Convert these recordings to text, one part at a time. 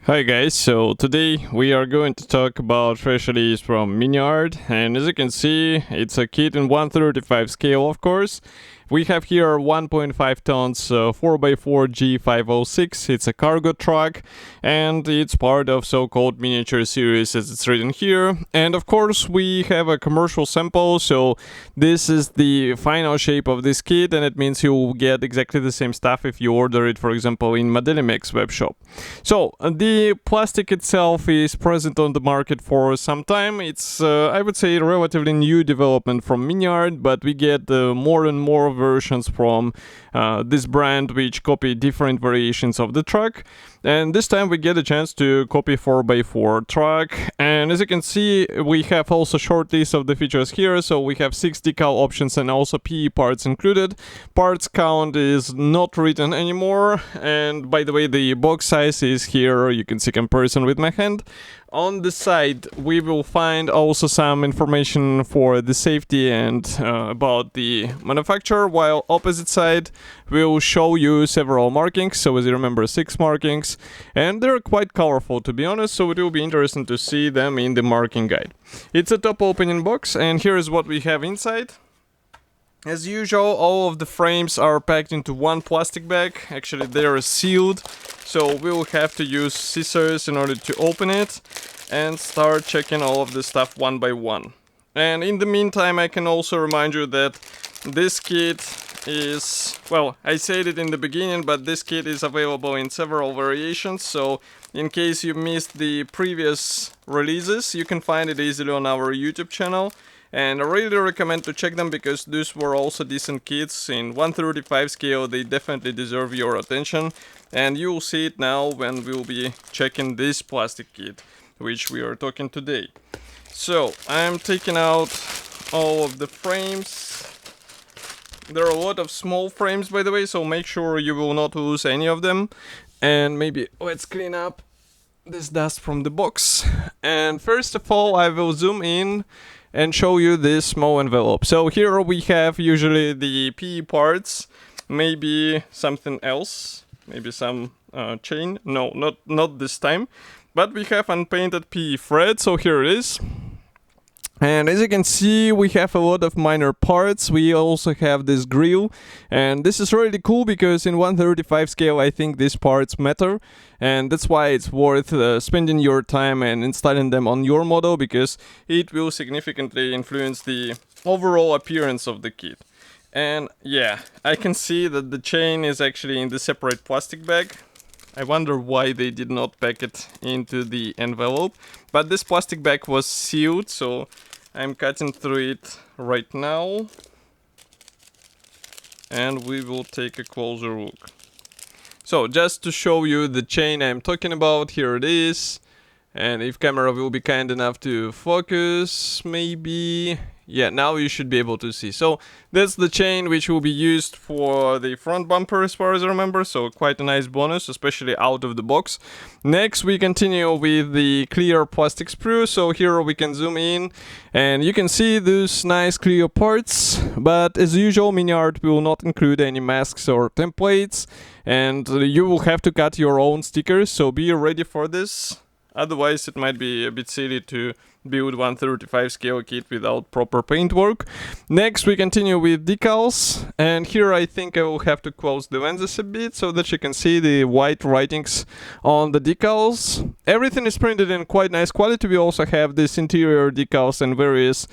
Hi guys, so today we are going to talk about fresh release from Miniart, and as you can see it's a kit in 1/35 scale, of course. We have here 1.5 tons 4x4 G506. It's a cargo truck and it's part of so-called miniature series as it's written here. And of course we have a commercial sample, so this is the final shape of this kit, and it means you will get exactly the same stuff if you order it, for example, in Modelimex webshop. So the plastic itself is present on the market for some time. It's I would say relatively new development from Miniart, but we get more and more versions from this brand which copy different variations of the truck, and this time we get a chance to copy 4x4 truck. And as you can see, we have also short list of the features here, so we have 6 decal options and also PE parts included. Parts count is not written anymore, and by the way the box size is here, you can see comparison with my hand. On the side we will find also some information for the safety and about the manufacturer, while opposite side will show you several markings. So as you remember, 6 markings, and they're quite colorful to be honest, so it will be interesting to see them in the marking guide. It's a top opening box, and here is what we have inside. As usual, all of the frames are packed into one plastic bag. Actually they are sealed, so we'll have to use scissors in order to open it and start checking all of the stuff one by one. And in the meantime, I can also remind you that this kit is, well, I said it in the beginning, but this kit is available in several variations, so in case you missed the previous releases, you can find it easily on our YouTube channel. And I really recommend to check them, because these were also decent kits in 1/35 scale. They definitely deserve your attention, and you will see it now when we'll be checking this plastic kit which we are talking today. So I'm taking out all of the frames. There are a lot of small frames, by the way, so make sure you will not lose any of them. And maybe let's clean up this dust from the box. And first of all, I will zoom in and show you this small envelope. So here we have usually the PE parts, maybe something else, maybe some chain. No, not this time. But we have unpainted PE thread, so here it is. And as you can see, we have a lot of minor parts. We also have this grill, and this is really cool because in 1/35 scale I think these parts matter, and that's why it's worth spending your time and installing them on your model, because it will significantly influence the overall appearance of the kit. And yeah, I can see that the chain is actually in the separate plastic bag. I wonder why they did not pack it into the envelope, but this plastic bag was sealed, so I'm cutting through it right now and we will take a closer look. So just to show you the chain I'm talking about, here it is, and if camera will be kind enough to focus, maybe. Yeah, now you should be able to see. So that's the chain which will be used for the front bumper as far as I remember, so quite a nice bonus, especially out of the box. Next we continue with the clear plastic sprue, so here we can zoom in and you can see those nice clear parts, but as usual Miniart will not include any masks or templates, and you will have to cut your own stickers, so be ready for this. Otherwise it might be a bit silly to build 1/35 scale kit without proper paintwork. Next we continue with decals, and here I think I will have to close the lenses a bit so that you can see the white writings on the decals. Everything is printed in quite nice quality. We also have this interior decals and various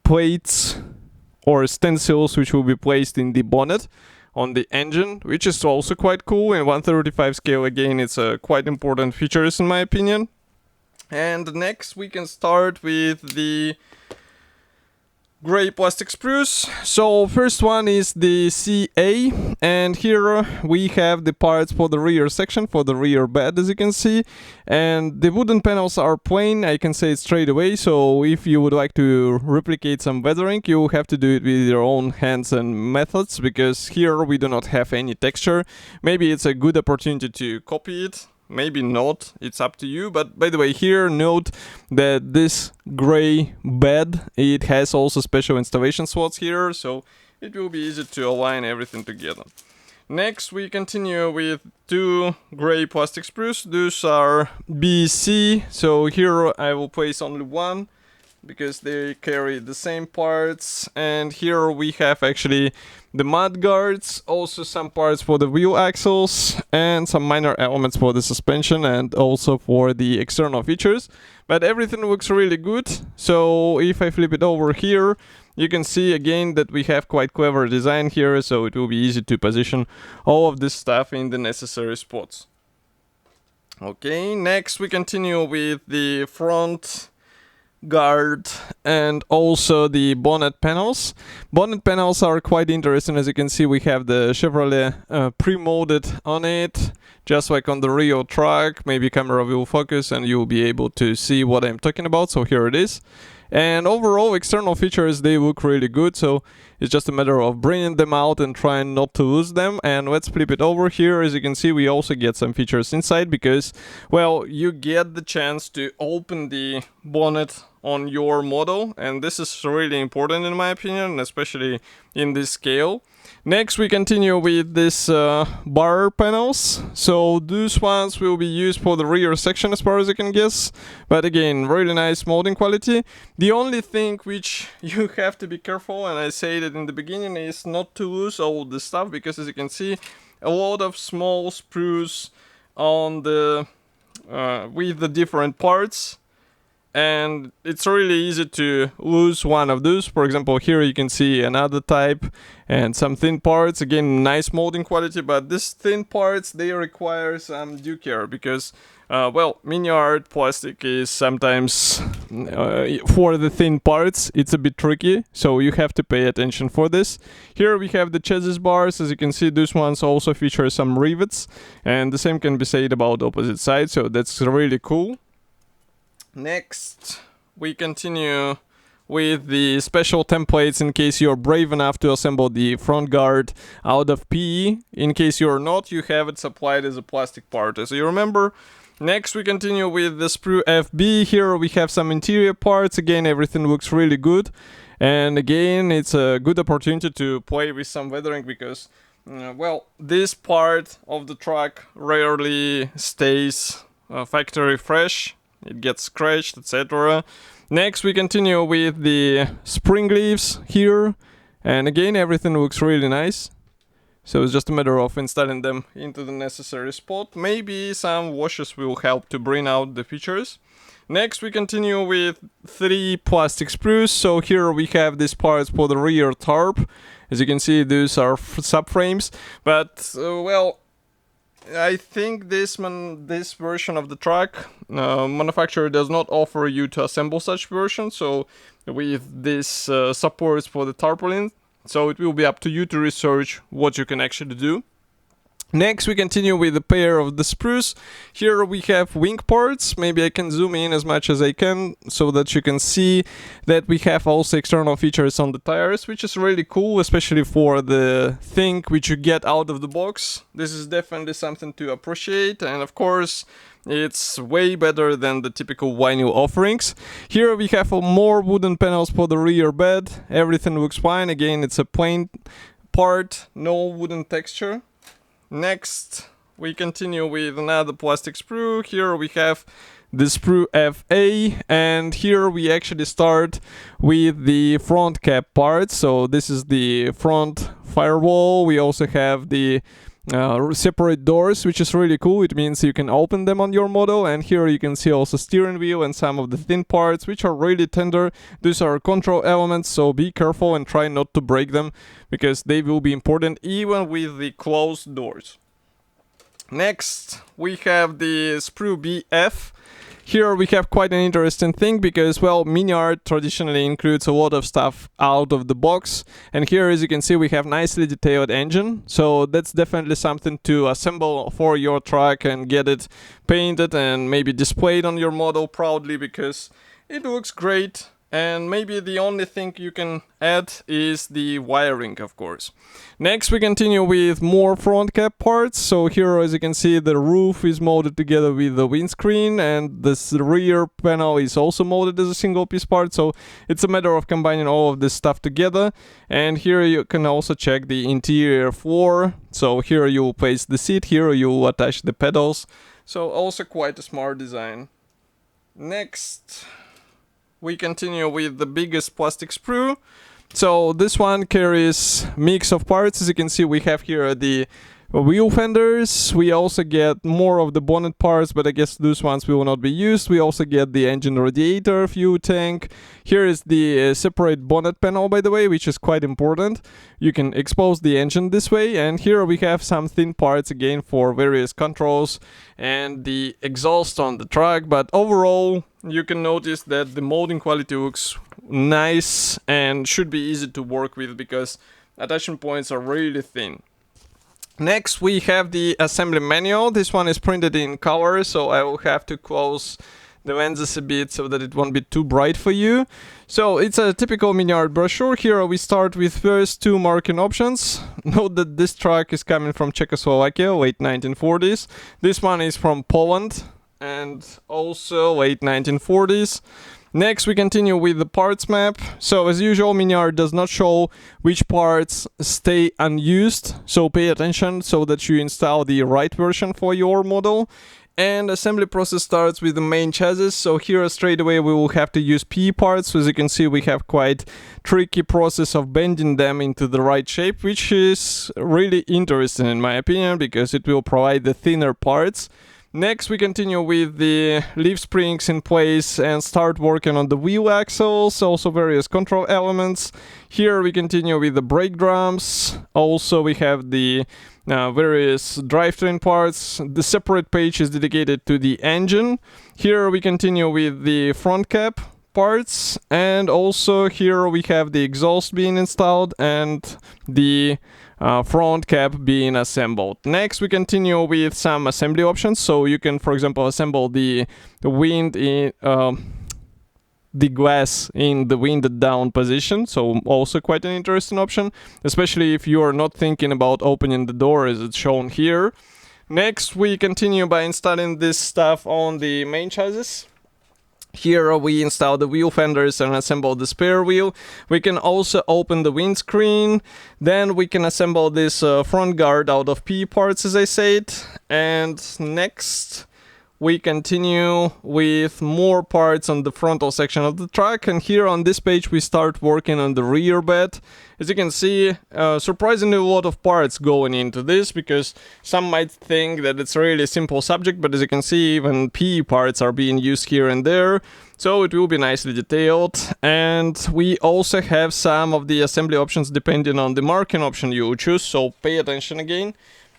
plates or stencils which will be placed in the bonnet on the engine, which is also quite cool. In 1/35 scale, again, it's a quite important features in my opinion. And next we can start with the gray plastic sprues. So first one is the CA, and here we have the parts for the rear section, for the rear bed, as you can see, and the wooden panels are plain, I can say it straight away. So if you would like to replicate some weathering, you have to do it with your own hands and methods, because here we do not have any texture. Maybe it's a good opportunity to copy it, maybe not, it's up to you. But by the way, here note that this gray bed, it has also special installation slots here, so it will be easy to align everything together. Next we continue with two gray plastic sprues. Those are BC, so here I will place only one because they carry the same parts. And here we have actually the mud guards, also some parts for the wheel axles and some minor elements for the suspension and also for the external features. But everything looks really good. So if I flip it over here, you can see again that we have quite clever design here, so it will be easy to position all of this stuff in the necessary spots. Okay, next we continue with the front guard and also the bonnet panels. Bonnet panels are quite interesting. As you can see, we have the Chevrolet pre-molded on it, just like on the real truck. Maybe camera will focus and you'll be able to see what I'm talking about. So here it is. And overall external features, they look really good, so it's just a matter of bringing them out and trying not to lose them. And let's flip it over here. As you can see, we also get some features inside because, well, you get the chance to open the bonnet on your model, and this is really important in my opinion, especially in this scale. Next we continue with this bar panels. So those ones will be used for the rear section as far as I can guess, but again, really nice molding quality. The only thing which you have to be careful, and I say that in the beginning, is not to lose all the stuff, because as you can see, a lot of small sprues on the with the different parts, and it's really easy to lose one of those. For example, here you can see another type and some thin parts. Again, nice molding quality, but these thin parts, they require some due care because, well, Miniart plastic is sometimes, for the thin parts, it's a bit tricky, so you have to pay attention for this. Here we have the chassis bars. As you can see, those ones also feature some rivets, and the same can be said about the opposite side, so that's really cool. Next, we continue with the special templates in case you're brave enough to assemble the front guard out of PE. In case you're not, you have it supplied as a plastic part, as you remember. Next, we continue with the sprue FB. Here we have some interior parts. Again, everything looks really good. And again, it's a good opportunity to play with some weathering because, well, this part of the truck rarely stays factory fresh. It gets scratched, etc. Next, we continue with the spring leaves here. And again, everything looks really nice. So it's just a matter of installing them into the necessary spot. Maybe some washes will help to bring out the features. Next, we continue with 3 plastic sprues. So here we have these parts for the rear tarp. As you can see, these are subframes. But, well, I think this version of the truck, manufacturer does not offer you to assemble such version. So with this supports for the tarpaulin, so it will be up to you to research what you can actually do. Next, we continue with a pair of the sprues. Here we have wing parts. Maybe I can zoom in as much as I can so that you can see that we have also external features on the tires, which is really cool, especially for the thing which you get out of the box. This is definitely something to appreciate, and of course, it's way better than the typical vinyl offerings. Here we have more wooden panels for the rear bed. Everything looks fine. Again, it's a plain part, no wooden texture. Next, we continue with another plastic sprue. Here we have the sprue FA, and here we actually start with the front cap part. So this is the front firewall. We also have the separate doors, which is really cool. It means you can open them on your model, and here you can see also steering wheel and some of the thin parts, which are really tender. These are control elements, so be careful and try not to break them because they will be important even with the closed doors. Next, we have the sprue BF. Here we have quite an interesting thing because, well, Miniart traditionally includes a lot of stuff out of the box, and here, as you can see, we have nicely detailed engine, so that's definitely something to assemble for your truck and get it painted and maybe displayed on your model proudly because it looks great. And maybe the only thing you can add is the wiring, of course. Next we continue with more front cap parts. So here, as you can see, the roof is molded together with the windscreen, and this rear panel is also molded as a single piece part. So it's a matter of combining all of this stuff together. And here you can also check the interior floor. So here you'll place the seat, here you'll attach the pedals. So also quite a smart design. Next, we continue with the biggest plastic sprue. So this one carries mix of parts. As you can see, we have here the wheel fenders. We also get more of the bonnet parts, but I guess those ones will not be used. We also get the engine radiator fuel tank. Here is the separate bonnet panel, by the way, which is quite important. You can expose the engine this way, and here we have some thin parts again for various controls and the exhaust on the truck. But overall, you can notice that the molding quality looks nice and should be easy to work with because attachment points are really thin. Next we have the assembly manual. This one is printed in color, so I will have to close the lenses a bit so that it won't be too bright for you. So it's a typical Miniart brochure. Here we start with first two marking options. Note that this truck is coming from Czechoslovakia, late 1940s. This one is from Poland and also late 1940s. Next we continue with the parts map. So as usual, Miniart does not show which parts stay unused, so pay attention so that you install the right version for your model. And assembly process starts with the main chassis. So here straight away we will have to use P parts. So as you can see, we have quite tricky process of bending them into the right shape, which is really interesting in my opinion because it will provide the thinner parts. Next we continue with the leaf springs in place and start working on the wheel axles, also various control elements. Here we continue with the brake drums. Also we have the various drivetrain parts. The separate page is dedicated to the engine. Here we continue with the front cap parts, and also here we have the exhaust being installed and the front cap being assembled. Next we continue with some assembly options. So you can, for example, assemble the wind in the glass in the winded down position, so also quite an interesting option, especially if you are not thinking about opening the door as it's shown here. Next we continue by installing this stuff on the main chassis. Here we install the wheel fenders and assemble the spare wheel. We can also open the windscreen. Then we can assemble this front guard out of P parts, as I said. And next we continue with more parts on the frontal section of the truck, and here on this page we start working on the rear bed. As you can see, surprisingly a lot of parts going into this, because some might think that it's a really simple subject, but as you can see, even P parts are being used here and there, so it will be nicely detailed. And we also have some of the assembly options depending on the marking option you choose, so pay attention again.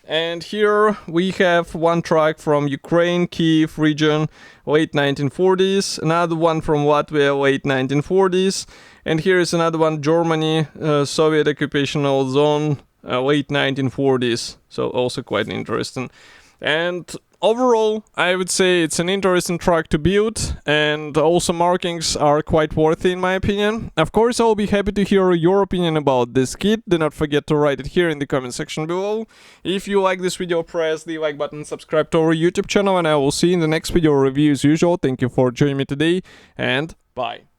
And here we have one truck from Ukraine, Kiev region, late 1940s, another one from Latvia, late 1940s, and here is another one, Germany, Soviet occupational zone, late 1940s, so also quite interesting. And overall, I would say it's an interesting truck to build, and also markings are quite worthy in my opinion. Of course, I'll be happy to hear your opinion about this kit. Do not forget to write it here in the comment section below. If you like this video, press the like button, subscribe to our YouTube channel, and I will see you in the next video review as usual. Thank you for joining me today, and bye.